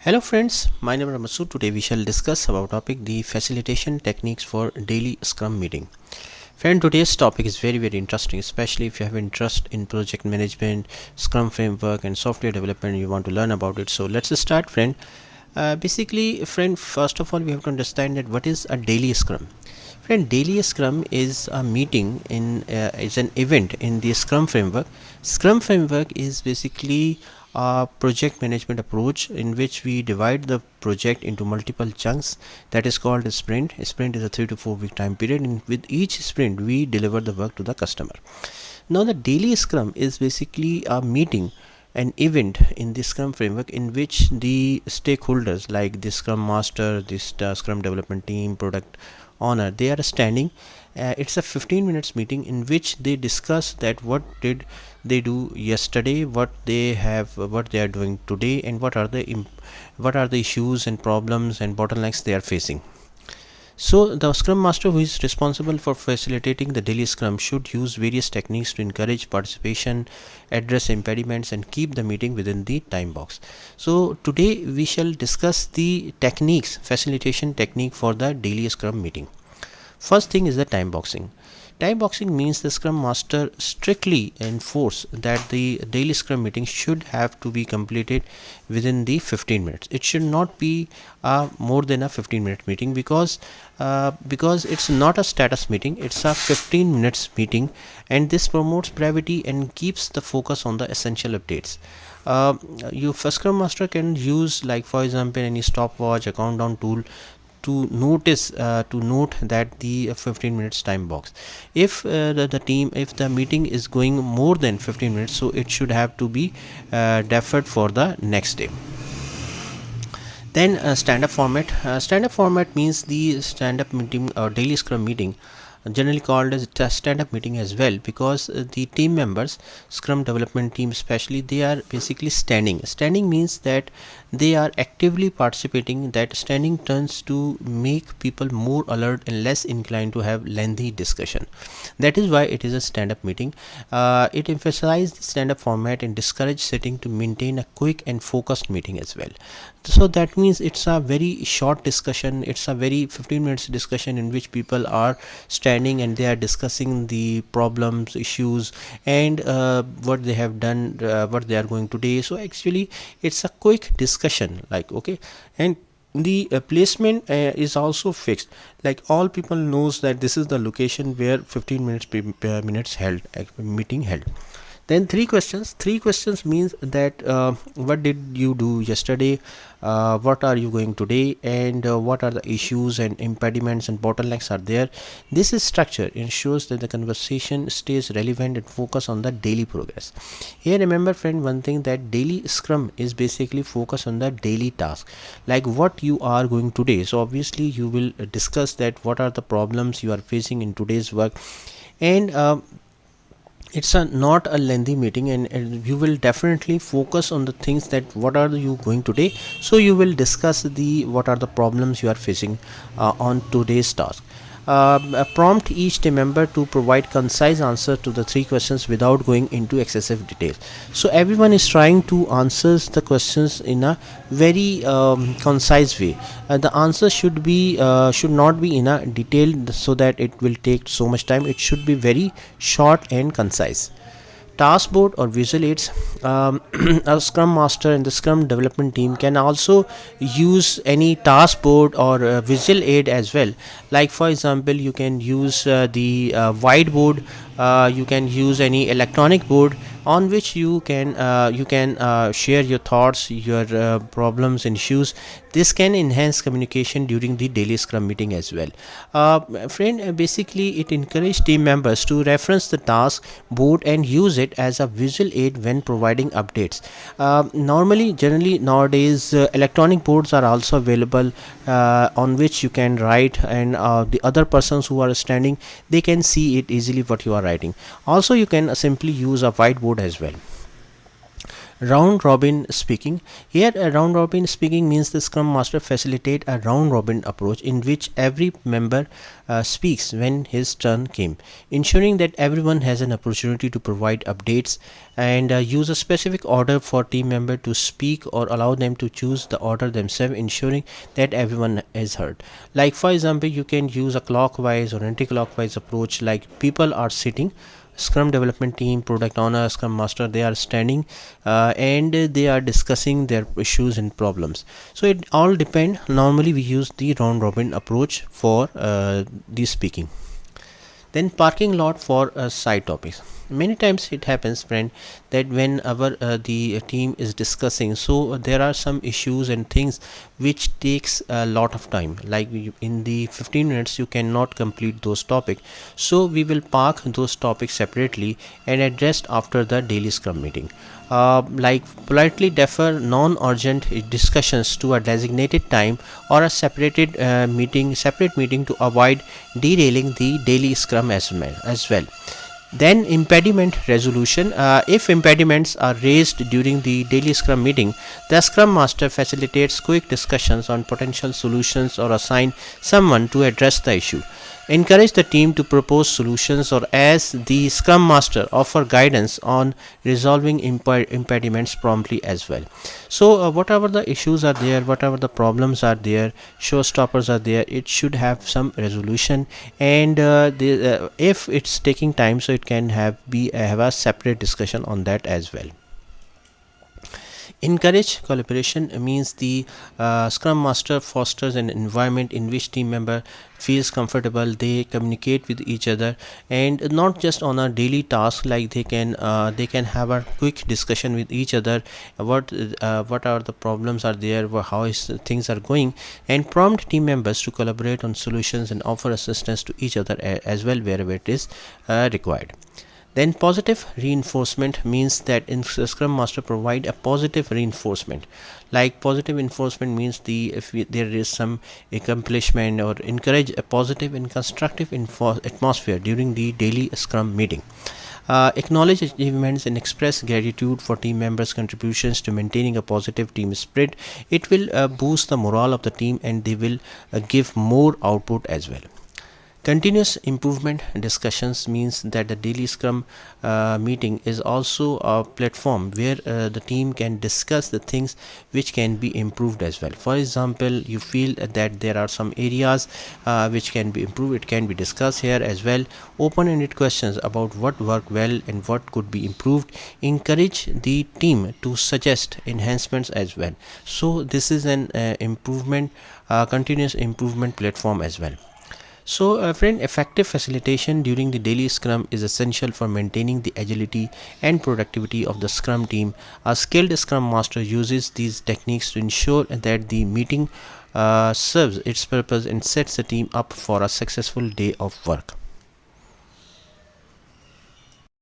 Hello friends, my name is Masood. Today we shall discuss about topic the facilitation techniques for daily Scrum meeting. Friend, today's topic is very interesting, especially if you have interest in project management, Scrum framework and software development. You want to learn about it. So let's start, friend. Basically, friend, first of all we have to understand that what is a daily Scrum. Friend, daily Scrum is a meeting is an event in the Scrum framework. Scrum framework is basically a project management approach in which we divide the project into multiple chunks. That is called a sprint. A sprint is a 3 to 4 week time period, and with each sprint we deliver the work to the customer. Now the daily Scrum is basically a meeting, an event in the Scrum framework in which the stakeholders like the Scrum Master, this Scrum development team, product owner, they are standing. It's a 15 minutes meeting in which they discuss that what did they do yesterday, what they are doing today, and what are the issues and problems and bottlenecks they are facing. So the Scrum Master, who is responsible for facilitating the daily Scrum, should use various techniques to encourage participation, address impediments and keep the meeting within the time box. So today we shall discuss the facilitation technique for the daily Scrum meeting. First thing is the time boxing. Time boxing means the Scrum Master strictly enforce that the daily Scrum meeting should have to be completed within the 15 minutes. It should not be more than a 15-minute meeting because it's not a status meeting, it's a 15 minutes meeting, and this promotes brevity and keeps the focus on the essential updates. Your Scrum Master can use, like for example, any stopwatch, a countdown tool to note that the 15 minutes time box. If the meeting is going more than 15 minutes, so it should have to be deferred for the next day. Then stand-up format means the stand-up meeting or daily Scrum meeting, generally called as a stand-up meeting as well, because the team members, Scrum development team especially, they are basically standing means that they are actively participating. That standing turns to make people more alert and less inclined to have lengthy discussion. That is why it is a stand-up meeting. It emphasizes the stand-up format and discourage sitting to maintain a quick and focused meeting as well. So that means it's a very short discussion, it's a very 15 minutes discussion in which people are standing and they are discussing the problems, issues, and what they have done, what they are going today. So actually it's a quick discussion, like, okay. And the placement is also fixed, like all people knows that this is the location where 15 minutes per minutes held, meeting held. Then three questions means that what did you do yesterday, what are you going today, and what are the issues and impediments and bottlenecks are there. This is structure ensures that the conversation stays relevant and focus on the daily progress. Here remember friend one thing, that daily Scrum is basically focus on the daily task, like what you are going today. So obviously you will discuss that what are the problems you are facing in today's work, and it's not a lengthy meeting, and you will definitely focus on the things that what are you going today. So you will discuss the what are the problems you are facing on today's task. Prompt each team member to provide concise answer to the three questions without going into excessive detail. So everyone is trying to answer the questions in a very concise way. The answer should not be in a detail so that it will take so much time. It should be very short and concise. Task board or visual aids. A Scrum Master and the Scrum development team can also use any task board or visual aid as well. Like for example, you can use the whiteboard. You can use any electronic board on which you can share your thoughts, your problems and issues. This can enhance communication during the daily Scrum meeting as well. Basically it encourages team members to reference the task board and use it as a visual aid when providing updates. Generally nowadays electronic boards are also available, on which you can write, and the other persons who are standing, they can see it easily what you are writing. Also you can simply use a whiteboard as well. Round robin speaking. Here, a round robin speaking means the Scrum Master facilitate a round robin approach in which every member speaks when his turn came, ensuring that everyone has an opportunity to provide updates and use a specific order for team member to speak or allow them to choose the order themselves, ensuring that everyone is heard. Like for example, you can use a clockwise or anti-clockwise approach, like people are sitting, Scrum development team, product owner, Scrum Master, they are standing and they are discussing their issues and problems. So it all depend. Normally we use the round robin approach for the speaking. Then parking lot for side topics. Many times it happens, friend, that when our the team is discussing, so there are some issues and things which takes a lot of time, like in the 15 minutes you cannot complete those topics, so we will park those topics separately and address after the daily scrum meeting. Like politely defer non-urgent discussions to a designated time or a separate meeting to avoid derailing the daily scrum as well. Then impediment resolution. If impediments are raised during the daily scrum meeting, the scrum master facilitates quick discussions on potential solutions or assign someone to address the issue. Encourage the team to propose solutions, or as the scrum master offer guidance on resolving impediments promptly as well. So whatever the issues are there, whatever the problems are there, showstoppers are there, it should have some resolution. And if it's taking time, so it can have a separate discussion on that as well. Encourage collaboration means the Scrum Master fosters an environment in which team member feels comfortable, they communicate with each other, and not just on a daily task, like they can have a quick discussion with each other, what are the problems are there, how is things are going, and prompt team members to collaborate on solutions and offer assistance to each other as well wherever it is required. Then positive reinforcement means that in Scrum Master provide a positive reinforcement. Like positive reinforcement means there is some accomplishment, or encourage a positive and constructive atmosphere during the daily Scrum meeting. Acknowledge achievements and express gratitude for team members' contributions to maintaining a positive team spirit. It will boost the morale of the team, and they will give more output as well. Continuous improvement discussions means that the daily scrum meeting is also a platform where the team can discuss the things which can be improved as well. For example, you feel that there are some areas which can be improved, it can be discussed here as well. Open-ended questions about what worked well and what could be improved. Encourage the team to suggest enhancements as well. So this is an improvement continuous improvement platform as well. So, friend, effective facilitation during the daily scrum is essential for maintaining the agility and productivity of the scrum team. A skilled scrum master uses these techniques to ensure that the meeting serves its purpose and sets the team up for a successful day of work.